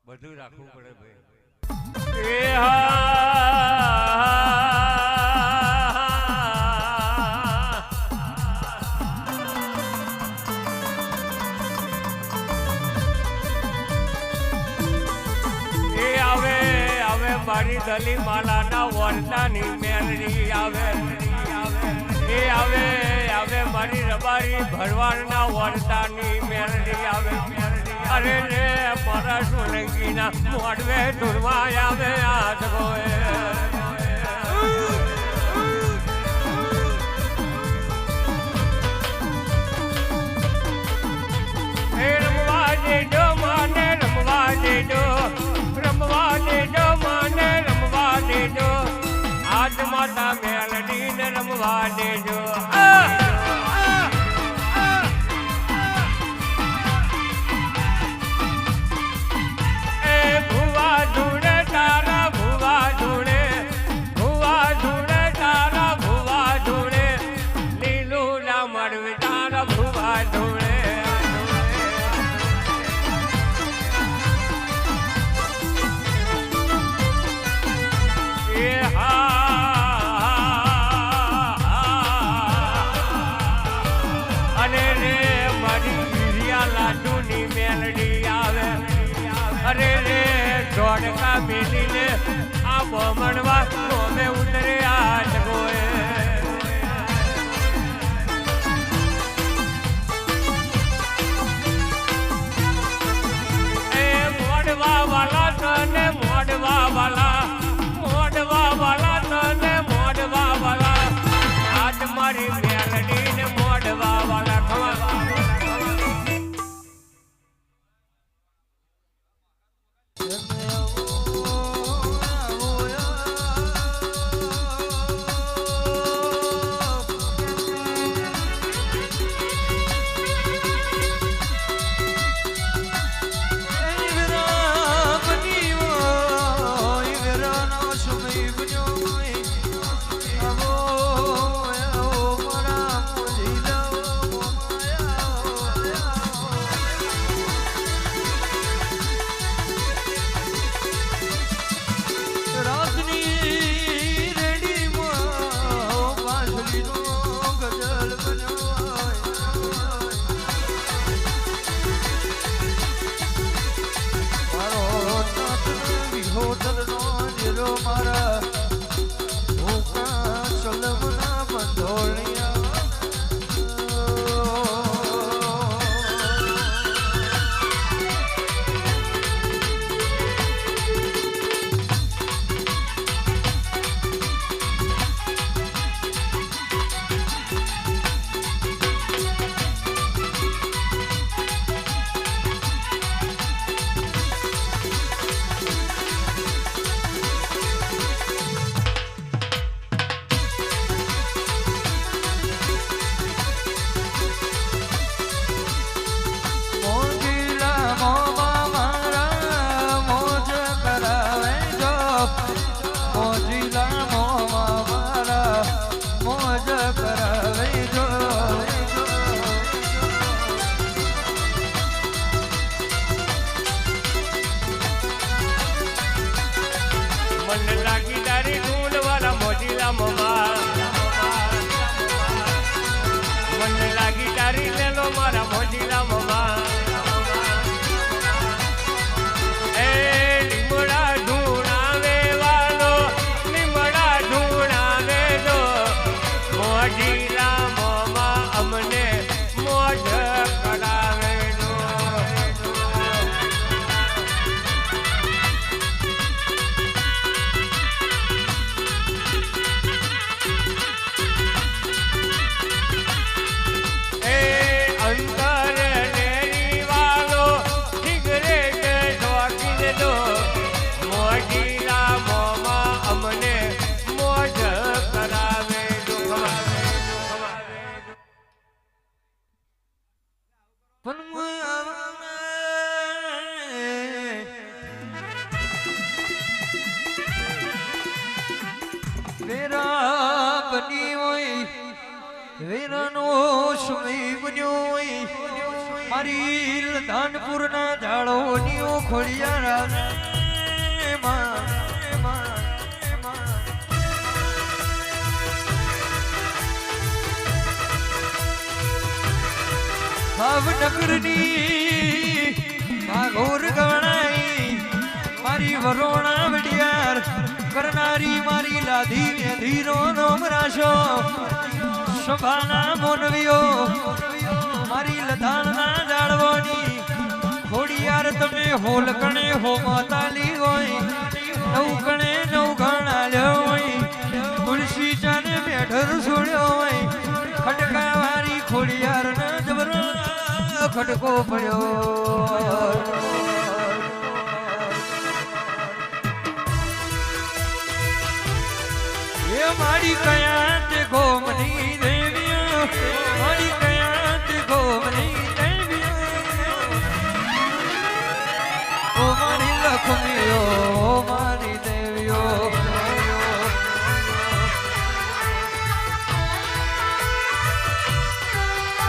બધું રાખવું પડે ભાઈ. એ હા મારી દલી માલાના વરદાની મેલડી આવે એ આવે આવે મારી રબારી ભરવાડના વરદાની મેલડી આવે અરે રે મારા સોલંકીના મોડવે ધૂળમાં આવે આજ ગોએ રમવા દેજો માને રમવા દેજો રમવા દેજો માને રમવા દેજો આજ માતા મેલડી ને રમવા દેજો એ ભુવા ધૂણે તારા ભુવા ધૂણે ભુવા ધૂણે તારા ભુવા ધૂણે લીલું ના મળવે તારા ભુવા ધૂણે અરે રે ધોળકા મેલીને આ બમણવા કોમે ઉતરે આજ ગોએ એ મોડવા વાલા તને મોડવા વાલા મોડવા વાલા તને મોડવા વાલા આજ મારી મેલડી ને મોડવા વાલા ખવા મારા મોજીલા મમા એ લીમડા ઢૂણાવે વાલો લીમડા ઢૂણાવે દો મોજીલા મમા અમને મોજ કરાવે દો મારી ધાનપુર ના જાળો નિયો ખોડિયા રાજ ભાવનગરની ભાગોર ગવણાઈ મારી વરોણા વડિયાર કરનારી મારી લાધી ને ધીરો નોમ રાશો શોભાના મોનવીઓ મારી લધાણના જાળવોની ખોડિયાર તમે હોલ કણે હો માતાલી હોય નવ કણે નવ ગણા લ્યો હોય તુલસી ચાને મેઢર છોડ્યો હોય ખટકા વારી ખોડિયાર ના જબરો ખટકો પડ્યો એ મારી કયા તે ગોમની દેવીઓ મારી કયા તે ગોમની દેવીઓ ઓ મારી લક્ષ્મીઓ મારી દેવીઓ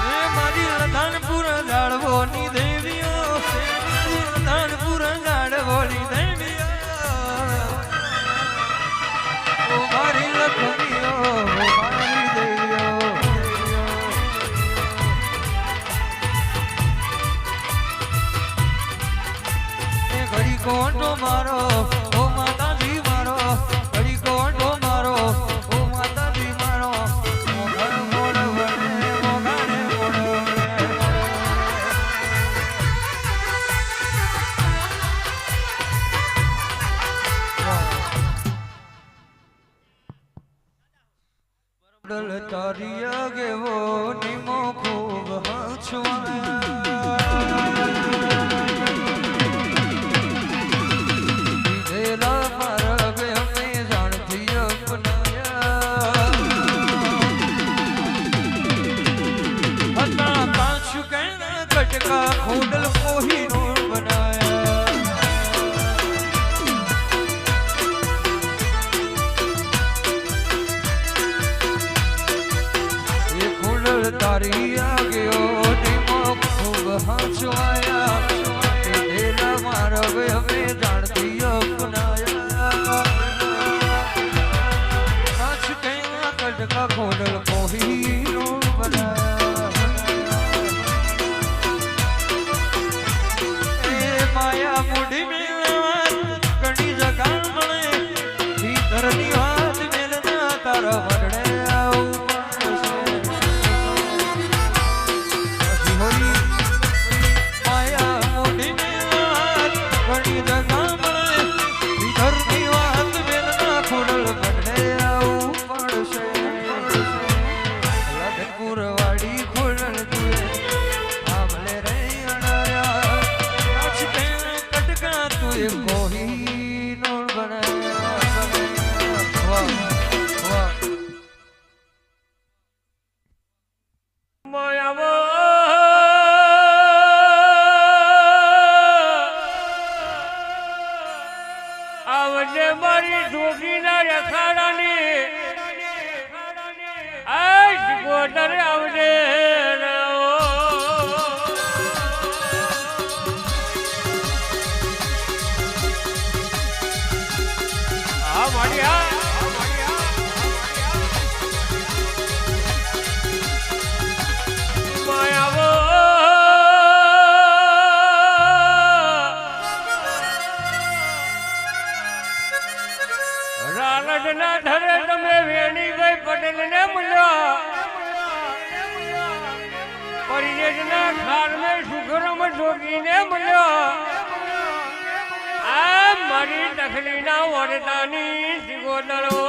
એ મારી લધાનપુર જાળવોની દેવીઓ લધાનપુર જાળવોની દેવીઓ ઓ મારી લક્ષ્મીઓ મારી દેવીઓ એ ઘડી કોટો મારો ઓ માતાજી મારો ઘડી કોટો મારો ઓ માતાજી મારો મોગર મોડ વડે મોગાને મોડ ડલ તારી ગેવો નિમો ખૂબ હછવાયા દીધેલા મારા બે અમે જાણથી અપનાયા હતા પાછું કહેના કટકા ખોડલ કોહીનો બનાયા તારી આગયો નિમો ખૂબ હચવાયા તેલા મારા વે અમે જાણતી અપનાયા સાચ કહેના કટકા ખોડલ કોહીનો બનાયા એ માયા મુડી મેળવા ઘણી જગા મળે ભીતરની વાત મેલના તારા વડે આવું આવજે મારી જોગીના રખાડાની આ ગોદર આવજે આ મારી રાલડના ધરે તમે વેણીભાઈ પટેલને મળ્યો પરિજના ખારમે સુખરમ જોગીને મળ્યો આ મારી દખલીના વડતાની સિગોદરો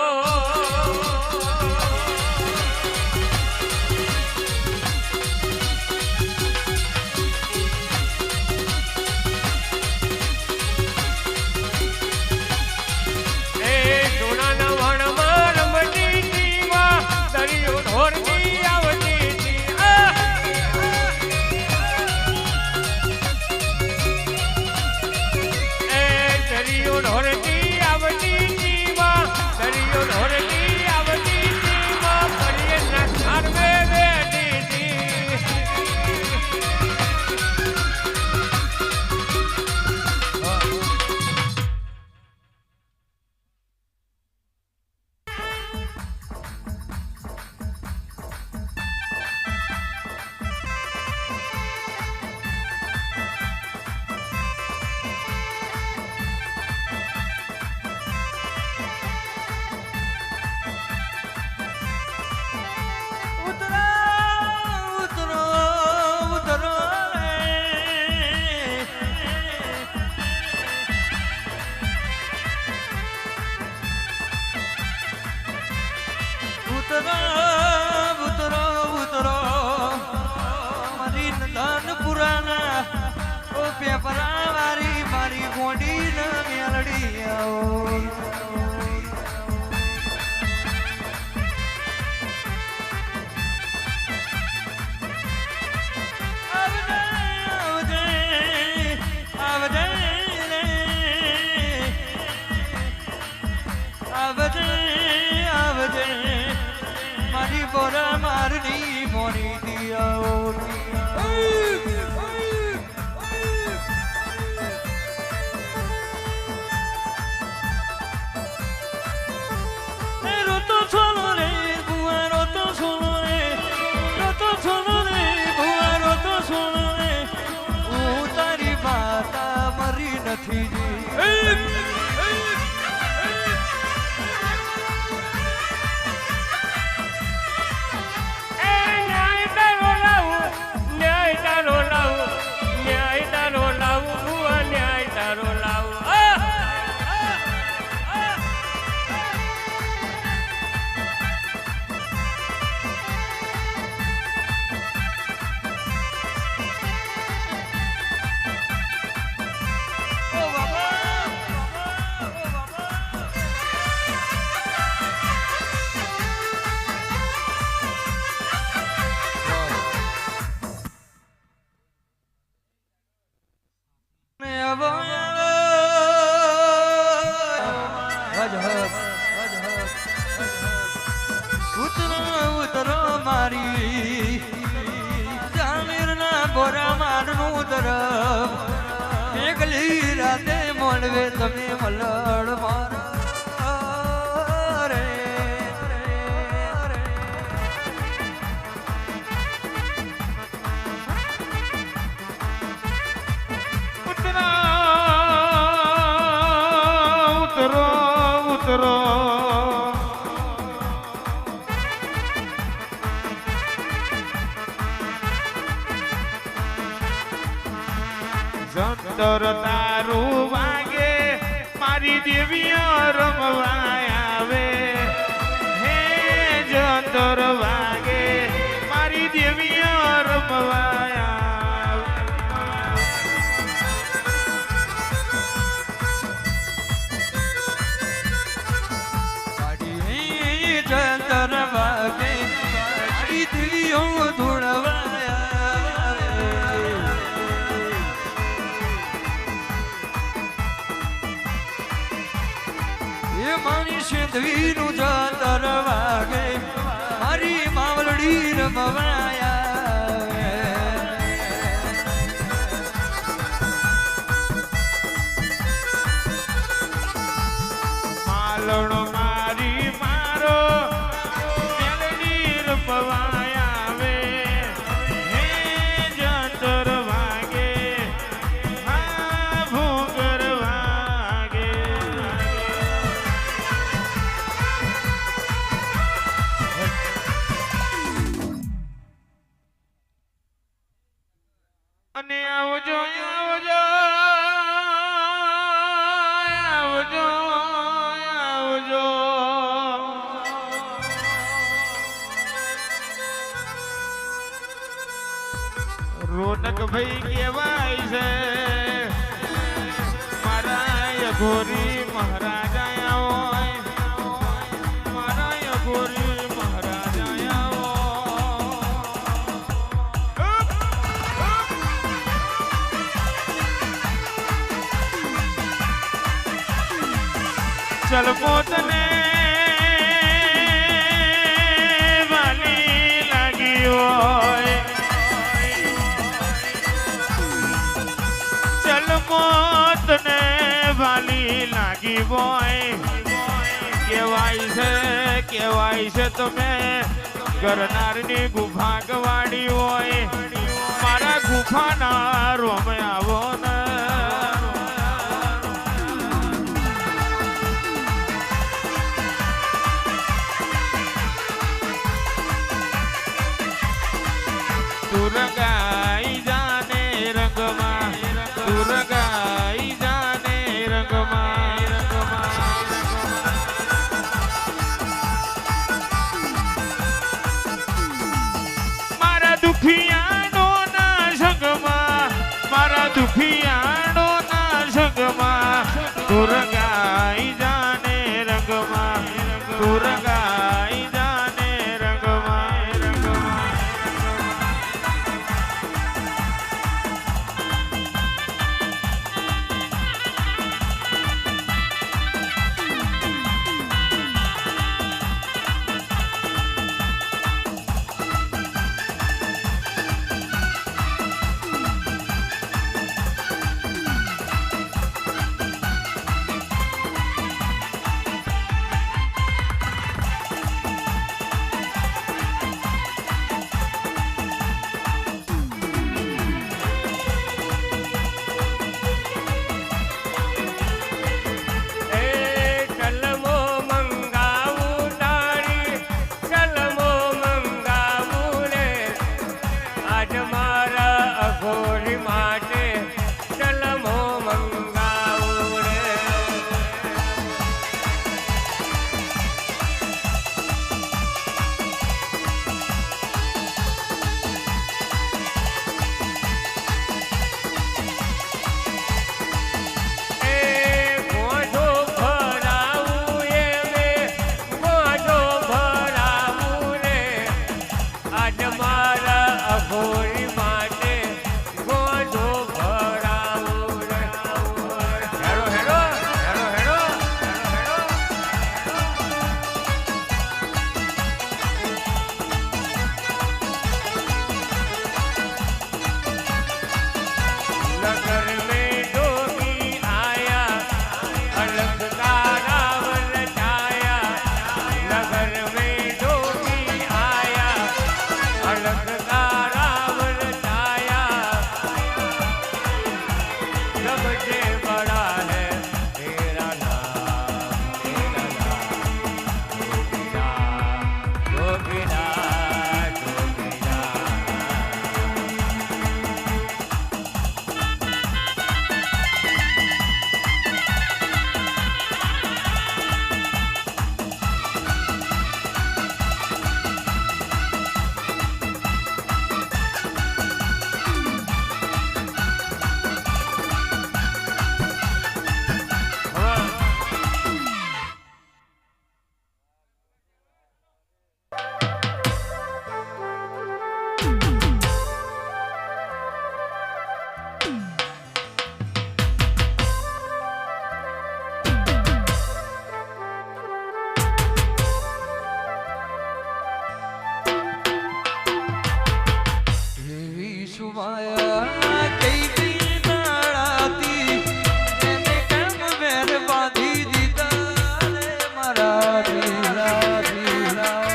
સખીજી એ ન્યાય તારો લાવું ન્યાય તારો લાવું ન્યાય તારો લાવું ભુવા ન્યાય તારો લાવું ઓ બાબા ઓ બાબા ને આવો ઉતરો મારી જામીરના બોરા મારનું તરફ એકલી રાતે મળવે તમે મલડ મારા રે ઉતરો ઉતરો જંતર તારું વાગે મારી દેવીઓ રમવા આવે હે જંતર વાગે મારી દેવીઓ રમવા આવે ગાડી જંતર વાગે મારી દિલીઓ ધૂળવાયા એ મારી સિંધવીનું જંતર વાગે મારી માવલડી રમવાયા માલણો મારી મારો મેલડી રમવા આવે હે જંતર વાગે હા ભૂગર વાગે અને આવજો આવજો આવજો આવજો રોનક ભાઈ કેવાય છે મારા ઘોરી મહારાજા હોય મારા ઘોરી મહારાજા ચલ પોતને વાલી લાગી હોય ચલ મોતને વાલી લાગી હોય કેવાય છે તમે કરનારની ગુફા ગવાડી હોય મારા ગુફાના રોમ આવો ને दुर्गाई जाने रंगमा दुर्गाई जाने रंगमा मारा दुखिया नो ना संगमा मारा दुखिया मुझे बड़ा है तेरा नाम गोविंदा गोविंदा। એવી સુમાયા કઈ કઈ નાળાતી એને કેમ મેર બાંધી દીધા રે મારા દિલા દિલા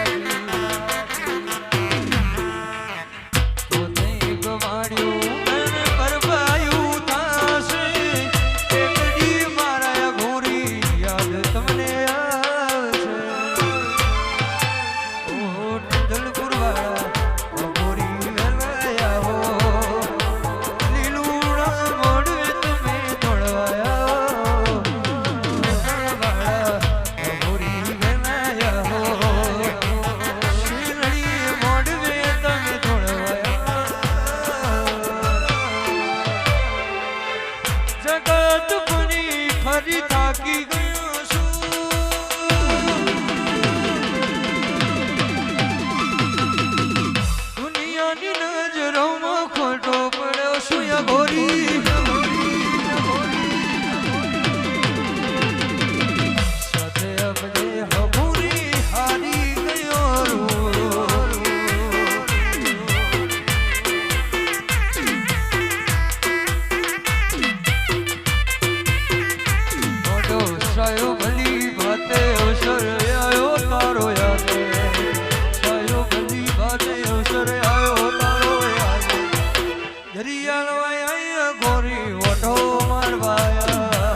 તો નહીં ગવાડ્યું અને પરવાયું થાશે એકડી મારા ઘોરી યાદ તમને આવશે ઓ ઢંઢલપુર વાળા ફરી થાકી ગયો છું દુનિયાની નજરોમાં ખોટો પડ્યો છું યા ગોરી સાથે અબજે હબુરી હારી ગયો સાયો ભલી બાતે અવસર આયો તારો યાદ સાયો ભલી બાતે અવસર આયો તારો યાદ દરિયાલવાય આયા ગોરી ઓઢો મારવાયા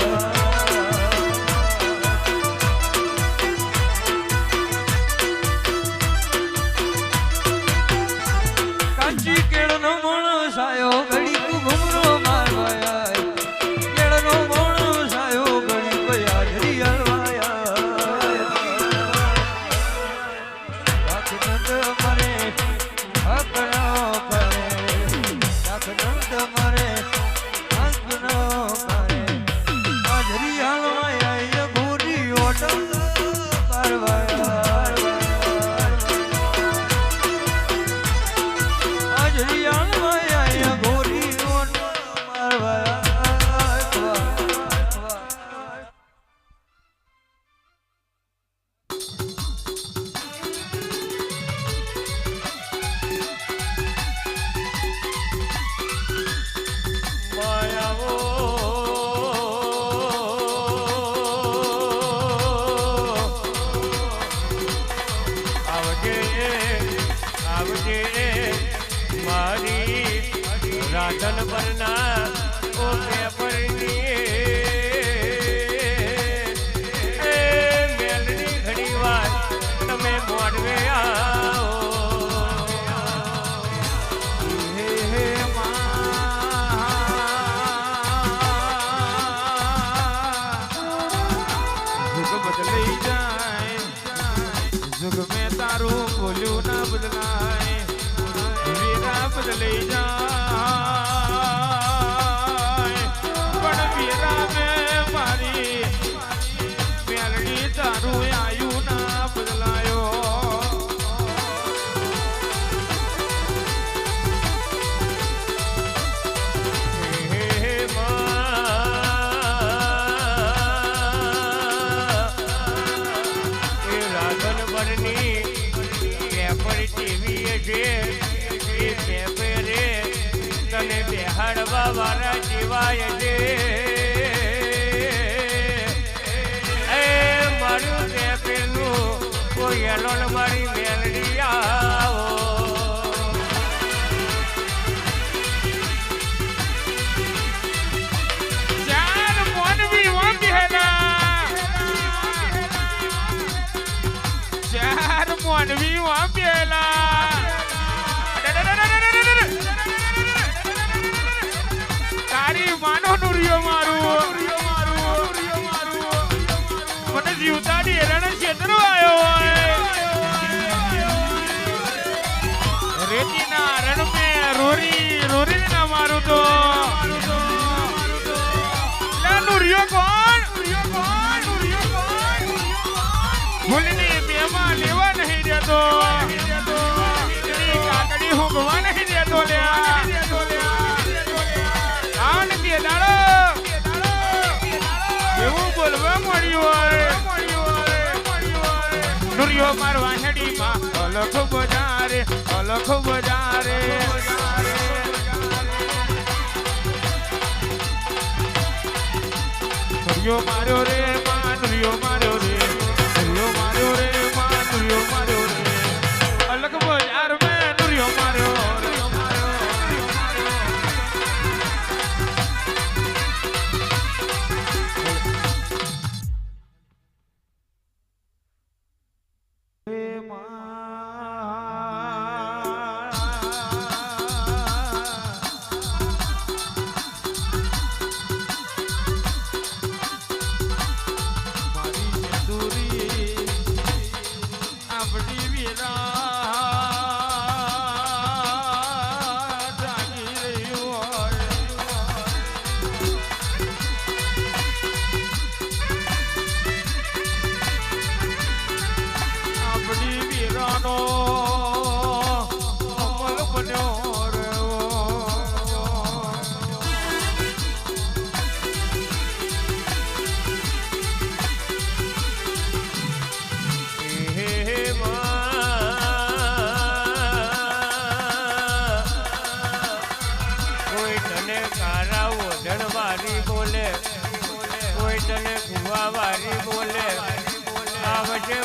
કાચી કેળનો માણસ આયો ઘડી ઘુમરો મારવાયા કેળનો માણસ આયો ઘડી ગયા राधन बरना ओ पेपरनी मेलनी घड़ी વાર તમે મોડવે આવો હે હે જુગ બદલાઈ જાય જુગ મેં તારું બોલ્યું ના બદલાય વીરા બદલાઈ જાય પણ વીરા મેં મારી મેલડી તારું આયુ ના બદલાયો તને બેહાડવા વાળા જીવાય છે એ મારું તે પેલું કોઈ એલોન મારી મેલડી આવો જા દેતો કાકડી હુંગવા નહીં દેતો લ્યા આન કે દાડો એવું બોલવા મળ્યું દુર્યો મારવા હેડીમાં અલખ બજારે દુર્યો માર્યો રે માં દુર્યો માર્યો રે માં દુર્યો માર્યો રે અલખ બજાર મેં દુર્યો માર્યો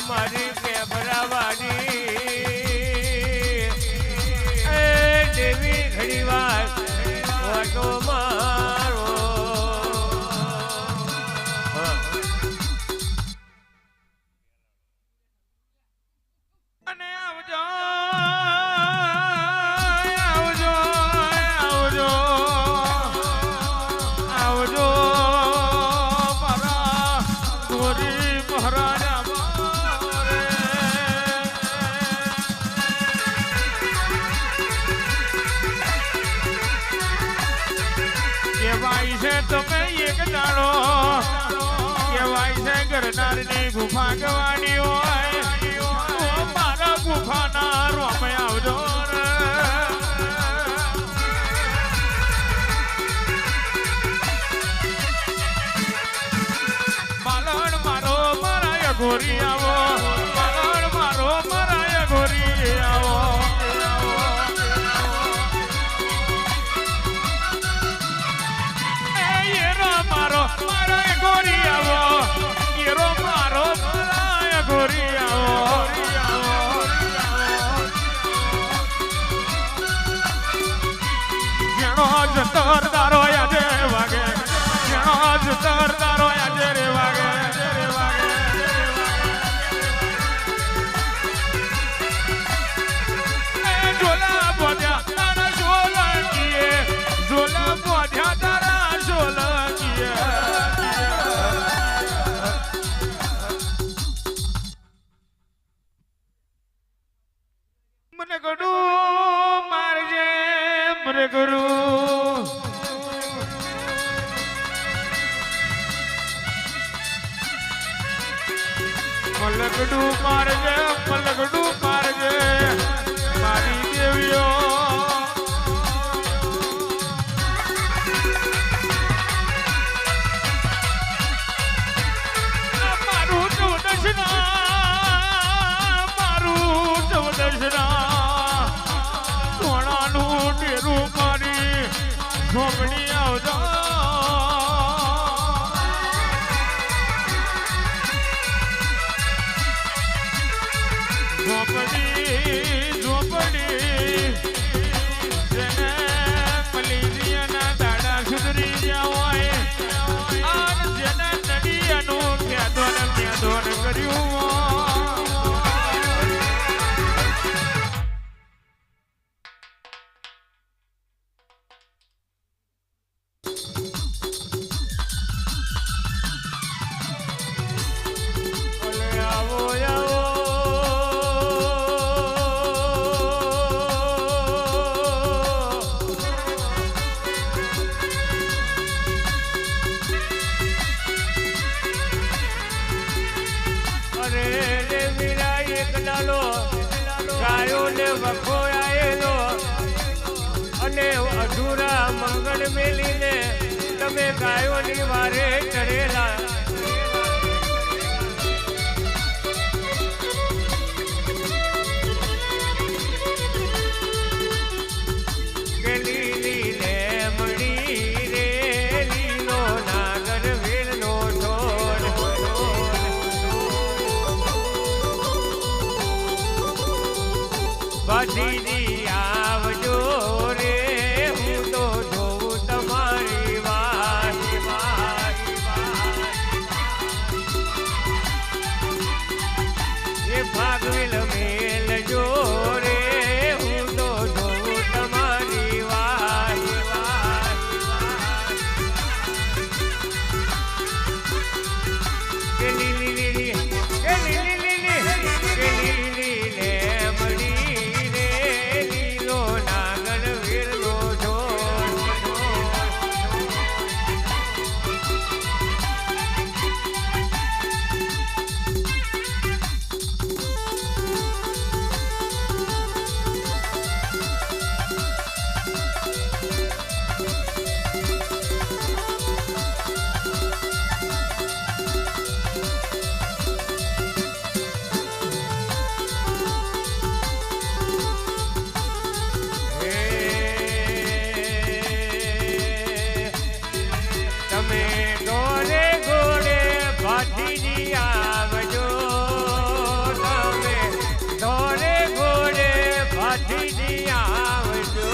મારી પેપરાવાળી દેવી ઘડી વાર ઓટો મારો અને આવજો આવજો આવજો આવજો મારા ગોરી મહારાજા કેવાય છે તમે એક દાડો કેવાય છે ગરનારની ગુફા ગવાની હોય મારા ગુફાના રોમે આવજો માલણ મારો મારા ગોરી આવો માલણ મારો મારા ગોરી આવો મારા ગોરી આવો હીરો મારો મારા ગોરી આવો જેનો જતર તારો યાદે વાગે જેનો જતર તારો યાદે રે વાગે ઝોલા બોધ્યા તારા ઝોલકીએ ઝોલા બોધ્યા તારા ઝોલકીએ મને ગડું મારજે મને ગુરુ મલગડું મારજે મારી દેવીઓ મારું ચૌદશના સોનાનું ડેરું મારી ઝોપડી આવજો ઝોપડી જેને મલેરિયાના દાડા સુધરી ગયા હોય અને જેને નડિયાનું ખ્યાદોન કર્યું અરે રે વીરા એક ડાલો ગાયોને વખોયાયેલો અને અધૂરા મંગળ મેલીને તમે ગાયોની વારે ચડેલા કે લીલી લેમડી રે લીલો નાગર વીરનો ઢોળ બાધીજી આવજો રે હું તો જોઉં તમારી વારી વારી એ ભાગવેલ મેલ જો રે હું તો જોઉં તમારી વારી કે લીલી લીલી કે લીલી લીલી કે લીલી લેમડી રે લીલો નાગર વીરનો ઢોળ તમે ઘોડે ઘોડે ભાતીજી આવજો તમે ઘોડે ઘોડે ભાતીજી આવજો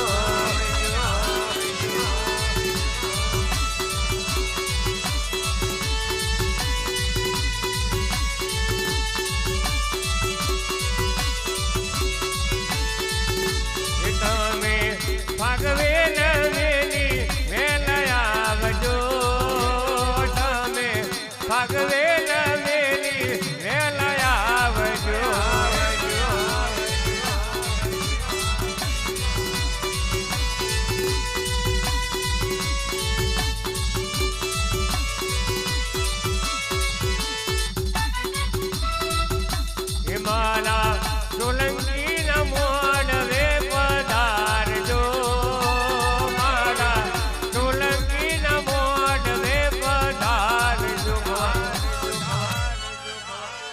તમે ભાગવે નવેલી વેલ આવજો તમે ભાગવે